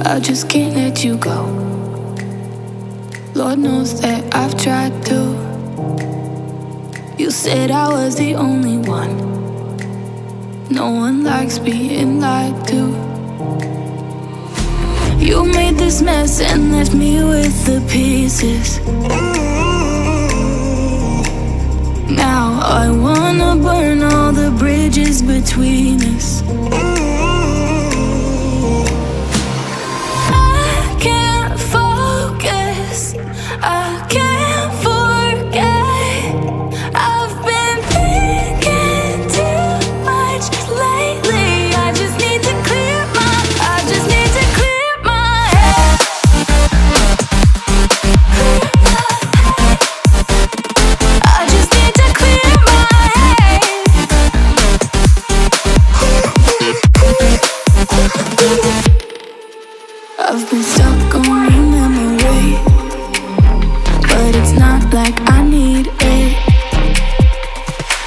I just can't let you go. Lord knows that I've tried to. You said I was the only one. No one likes being lied to. You made this mess and left me with the pieces. Now I wanna burn all the bridges between us. I can't focus, I can't forget. I've been thinking too much lately. I just need to clear my head. I just need to clear my head. I've been stuck on your memory, but it's not like I need it.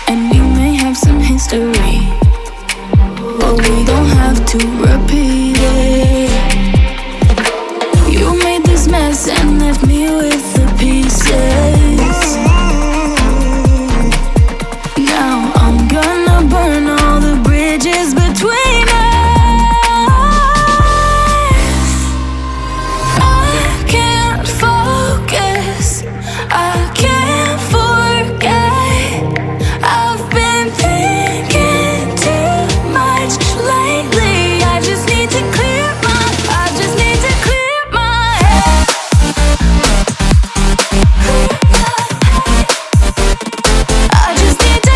And we may have some history, but we don't have to repeat it. You made this mess and left me with the pieces. Now I'm gonna burn all the bridges between us. I can't focus, I can't forget. I've been thinking too much lately. I just need to clear my head. I just need to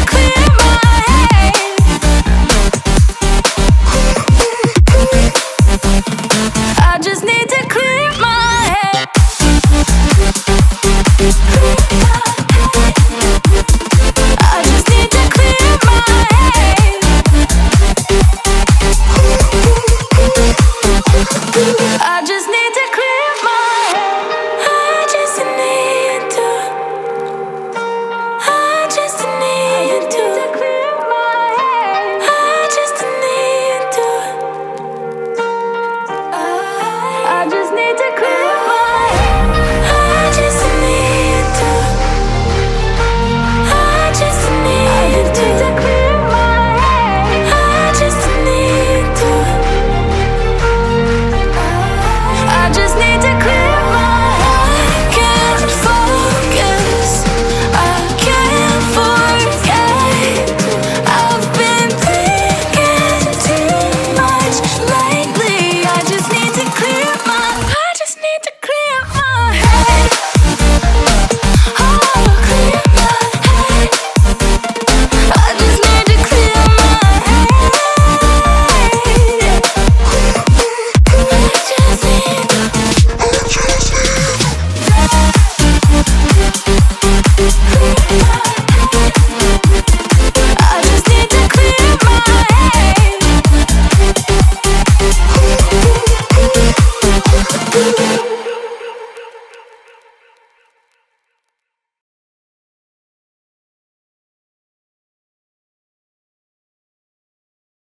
clear my head. I just need